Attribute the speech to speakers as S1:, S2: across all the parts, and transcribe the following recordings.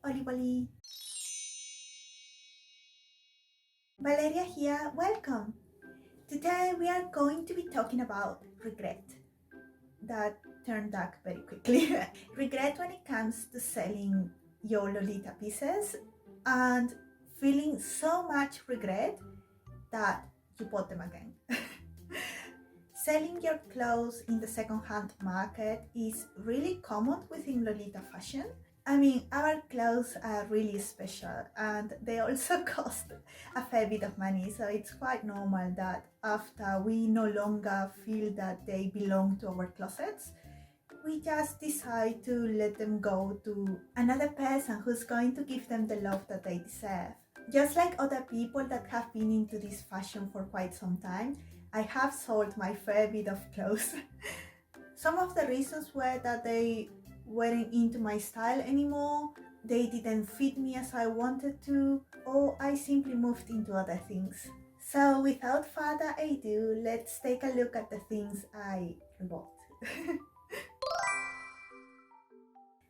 S1: Holiboli. Valeria here, welcome. Today we are going to be talking about regret. That turned dark very quickly. Regret when it comes to selling your Lolita pieces and feeling so much regret that you bought them again. Selling your clothes in the second-hand market is really common within Lolita Fashion. I mean, our clothes are really special and they also cost a fair bit of money, so it's quite normal that after we no longer feel that they belong to our closets, we just decide to let them go to another person who's going to give them the love that they deserve. Just like other people that have been into this fashion for quite some time, I have sold my fair bit of clothes. Some of the reasons were that they weren't into my style anymore, they didn't fit me as I wanted to, or I simply moved into other things. So without further ado, let's take a look at the things I bought.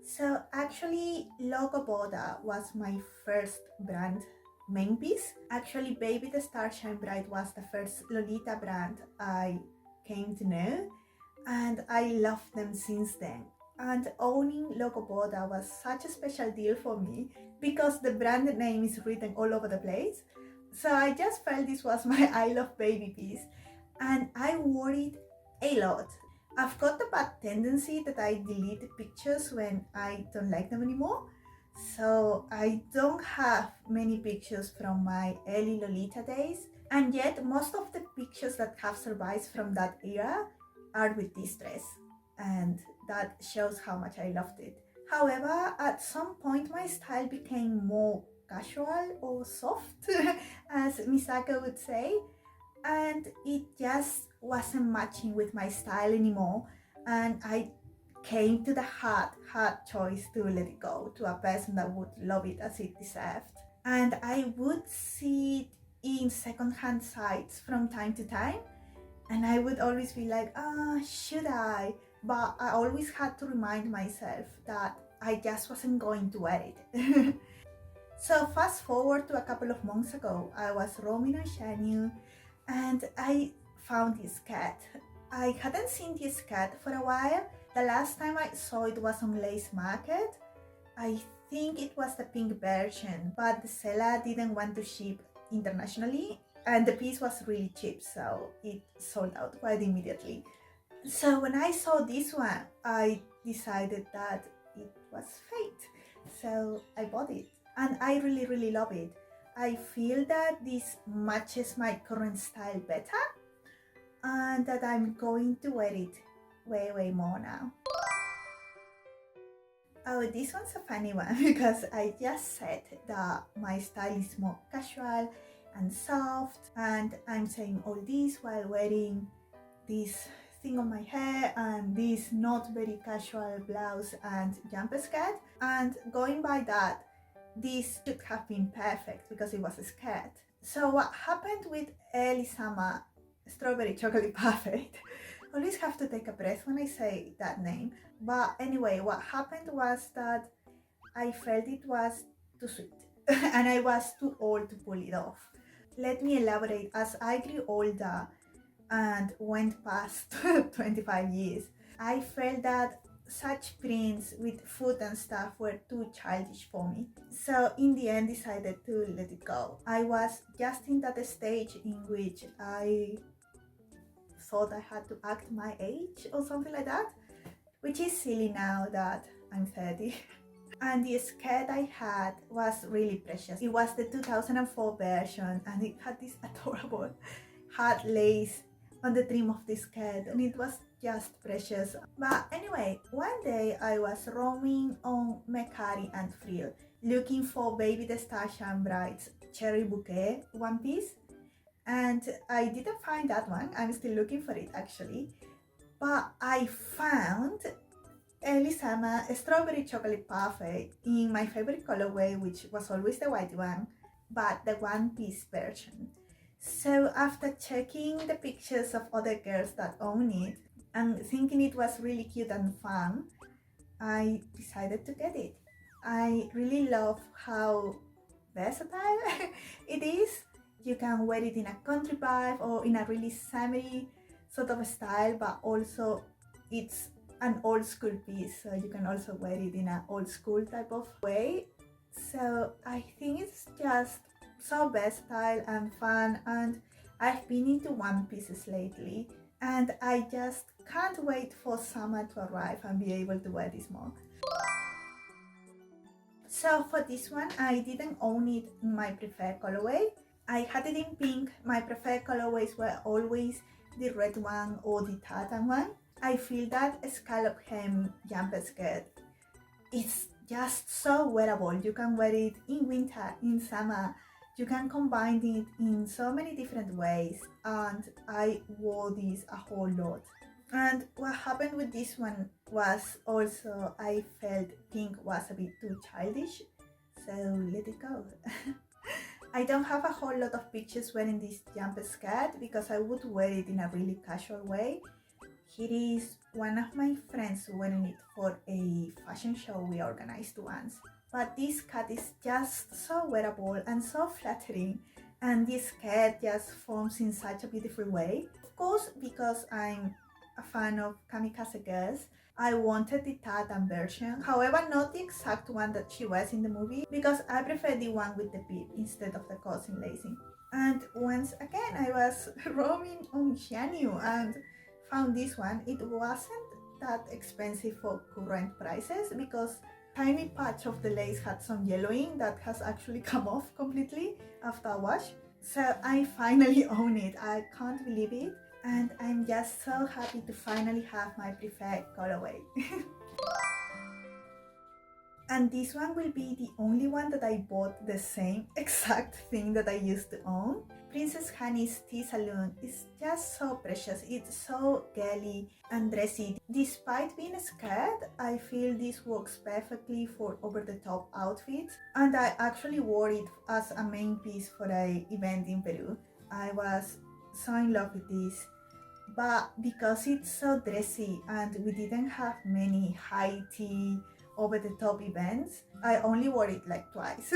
S1: So actually, Logo Boda was my first brand main piece. Actually, Baby the Starshine Bright was the first Lolita brand I came to know, and I loved them since then. And owning Logo Boda was such a special deal for me because the brand name is written all over the place. So I just felt this was my I love baby piece, and I wore it a lot. I've got the bad tendency that I delete pictures when I don't like them anymore. So I don't have many pictures from my early Lolita days, and yet most of the pictures that have survived from that era are with this dress, and that shows how much I loved it. However, at some point my style became more casual or soft, as Misako would say, and it just wasn't matching with my style anymore, and I came to the hard choice to let it go to a person that would love it as it deserved. And I would see it in second-hand sites from time to time, and I would always be like, should I? But I always had to remind myself that I just wasn't going to wear it. So fast forward to a couple of months ago, I was roaming on Shanu and I found this skirt. I hadn't seen this skirt for a while. The last time I saw it was on Lace Market. I think it was the pink version, but the seller didn't want to ship internationally and the piece was really cheap, so it sold out quite immediately. So when I saw this one, I decided that it was fate. So I bought it and I really love it. I feel that this matches my current style better and that I'm going to wear it way more now. Oh, this one's a funny one because I just said that my style is more casual and soft, and I'm saying all this while wearing this thing on my hair and this not very casual blouse and jumper skirt, and going by that, this should have been perfect because it was a skirt. So what happened with early summer strawberry chocolate parfait, always have to take a breath when I say that name, but anyway, what happened was that I felt it was too sweet and I was too old to pull it off. Let me elaborate. As I grew older and went past 25 years, I felt that such prints with food and stuff were too childish for me. So in the end decided to let it go. I was just in that stage in which I thought I had to act my age or something like that, which is silly now that I'm 30. And the skirt I had was really precious. It was the 2004 version and it had this adorable heart lace on the trim of the skirt and it was just precious. But anyway, one day I was roaming on Mekari and Frill looking for Baby the Starshine Bright's Cherry Bouquet one piece, and I didn't find that one. I'm still looking for it actually, but I found early summer strawberry chocolate parfait in my favorite colorway, which was always the white one, but the one piece version. So after checking the pictures of other girls that own it and thinking it was really cute and fun, I decided to get it. I really love how versatile it is. You can wear it in a country vibe or in a really summery sort of style, but also it's an old school piece, so you can also wear it in an old school type of way. So I think it's just so versatile and fun, and I've been into one pieces lately, and I just can't wait for summer to arrive and be able to wear this more. So for this one, I didn't own it in my preferred colorway. I had it in pink. My preferred colorways were always the red one or the tartan one. I feel that scallop hem jumper skirt, it's just so wearable. You can wear it in winter, in summer. You can combine it in so many different ways, and I wore this a whole lot. And what happened with this one was also I felt pink was a bit too childish, so let it go. I don't have a whole lot of pictures wearing this jumper skirt because I would wear it in a really casual way. Here is one of my friends wearing it for a fashion show we organized once. But this cut is just so wearable and so flattering, and this skirt just forms in such a beautiful way. Of course, because I'm a fan of kamikaze girls, I wanted the tartan version, however not the exact one that she wears in the movie, because I prefer the one with the bib instead of the cousin lacing. And once again I was roaming on Xianyu and found this one. It wasn't that expensive for current prices because tiny patch of the lace had some yellowing that has actually come off completely after a wash. So I finally own it. I can't believe it, and I'm just so happy to finally have my preferred colorway. And this one will be the only one that I bought the same exact thing that I used to own. Princess Honey's Tea Saloon is just so precious. It's so girly and dressy. Despite being a skirt, I feel this works perfectly for over-the-top outfits, and I actually wore it as a main piece for an event in Peru. I was so in love with this, but because it's so dressy and we didn't have many high tea over the top events, I only wore it like twice.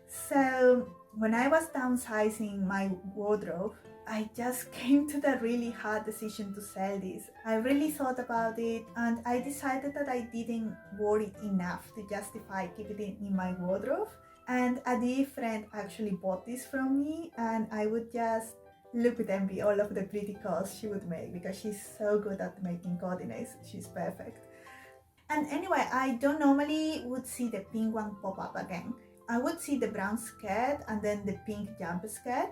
S1: So when I was downsizing my wardrobe, I just came to the really hard decision to sell this. I really thought about it, and I decided that I didn't wear it enough to justify keeping it in my wardrobe. And a dear friend actually bought this from me, and I would just look with envy all of the pretty calls she would make because she's so good at making coordinates. She's perfect. And anyway, I don't normally would see the pink one pop up again. I would see the brown skirt and then the pink jumper skirt,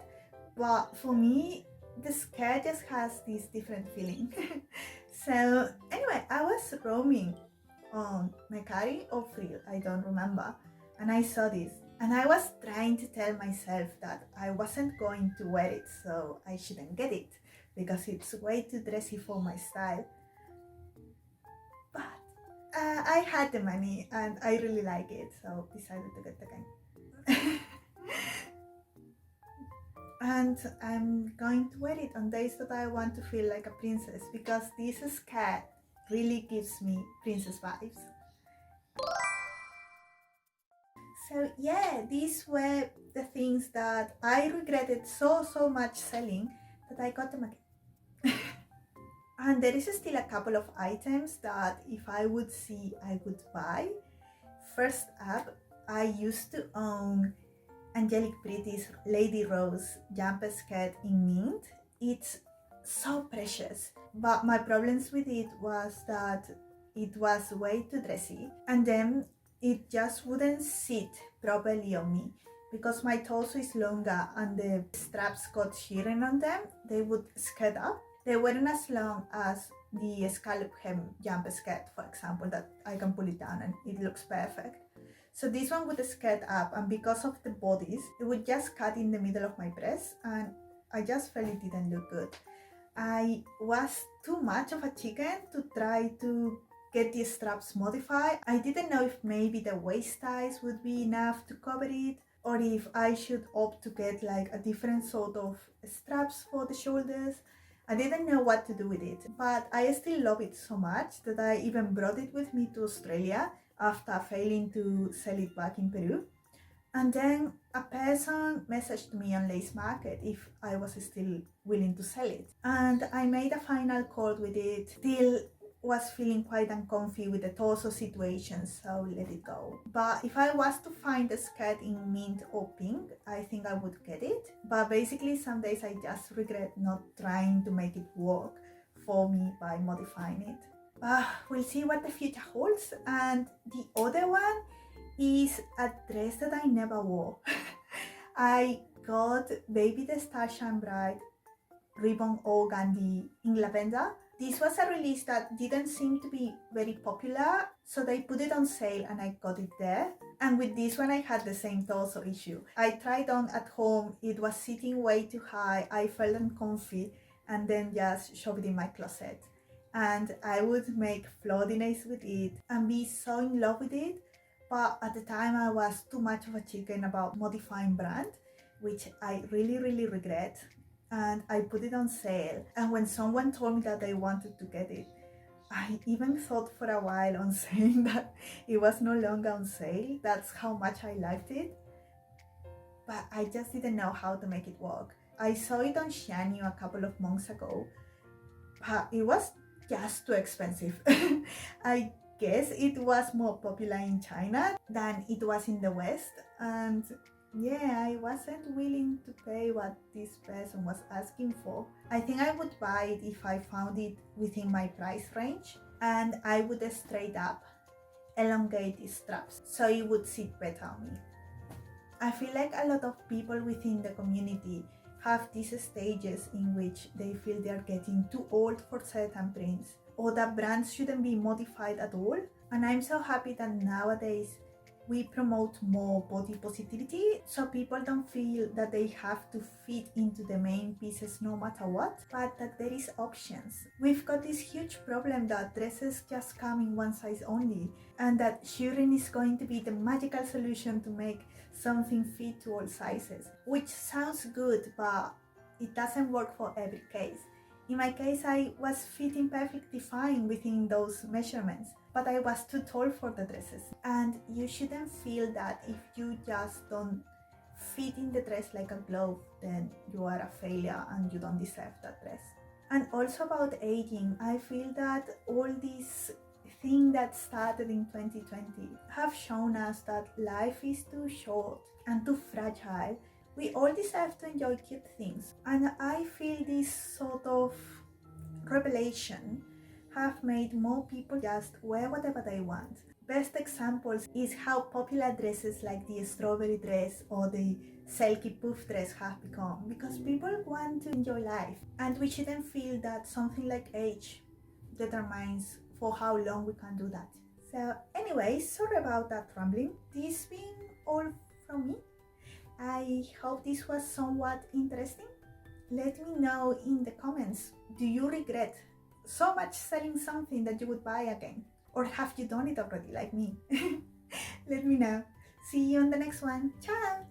S1: but for me, the skirt just has this different feeling. So anyway, I was roaming on Mekari or Frill, I don't remember, and I saw this. And I was trying to tell myself that I wasn't going to wear it, so I shouldn't get it because it's way too dressy for my style. But I had the money and I really like it, so decided to get the game. And I'm going to wear it on days that I want to feel like a princess because this skirt really gives me princess vibes. So yeah, these were the things that I regretted so much selling that I got them again. And there is still a couple of items that if I would see, I would buy. First up, I used to own Angelic Pretty's Lady Rose jumper skirt in mint. It's so precious, but my problems with it was that it was way too dressy, and then it just wouldn't sit properly on me because my torso is longer and the straps got shearing on them. They would skirt up. They weren't as long as the scallop hem jumper skirt, for example, that I can pull it down and it looks perfect. So this one would skirt up, and because of the bodies, it would just cut in the middle of my breast, and I just felt it didn't look good. I was too much of a chicken to try to get the straps modified. I didn't know if maybe the waist size would be enough to cover it, or if I should opt to get like a different sort of straps for the shoulders. I didn't know what to do with it, but I still love it so much that I even brought it with me to Australia after failing to sell it back in Peru. And then a person messaged me on Lace Market if I was still willing to sell it. And I made a final call with it. Still was feeling quite uncomfy with the torso situation, so let it go. But if I was to find a skirt in mint or pink, I think I would get it. But basically some days I just regret not trying to make it work for me by modifying it. We'll see what the future holds. And the other one is a dress that I never wore. I got Baby the Starshine Bride ribbon organdy in lavender. This was a release that didn't seem to be very popular, so they put it on sale and I got it there. And with this one I had the same torso issue. I tried on at home, it was sitting way too high, I felt uncomfy, and then just shoved it in my closet. And I would make floodiness with it and be so in love with it, but at the time I was too much of a chicken about modifying brand, which I really regret. And I put it on sale, and when someone told me that they wanted to get it, I even thought for a while on saying that it was no longer on sale. That's how much I liked it, but I just didn't know how to make it work. I saw it on Shani a couple of months ago, but it was just too expensive. I guess it was more popular in China than it was in the West, and yeah, I wasn't willing to pay what this person was asking for. I think I would buy it if I found it within my price range, and I would straight up elongate the straps so it would sit better on me. I feel like a lot of people within the community have these stages in which they feel they are getting too old for certain prints, or that brands shouldn't be modified at all. And I'm so happy that nowadays we promote more body positivity, so people don't feel that they have to fit into the main pieces no matter what, but that there is options. We've got this huge problem that dresses just come in one size only, and that shearing is going to be the magical solution to make something fit to all sizes, which sounds good, but it doesn't work for every case. In my case, I was fitting perfectly fine within those measurements, but I was too tall for the dresses. And you shouldn't feel that if you just don't fit in the dress like a glove, then you are a failure and you don't deserve that dress. And also about aging, I feel that all these things that started in 2020 have shown us that life is too short and too fragile. We all deserve to enjoy cute things, and I feel this sort of revelation have made more people just wear whatever they want. Best examples is how popular dresses like the strawberry dress or the silky poof dress have become, because people want to enjoy life, and we shouldn't feel that something like age determines for how long we can do that. So anyway, sorry about that rambling. This being all from me. I hope this was somewhat interesting. Let me know in the comments, do you regret so much selling something that you would buy again? Or have you done it already like me? Let me know. See you on the next one. Ciao!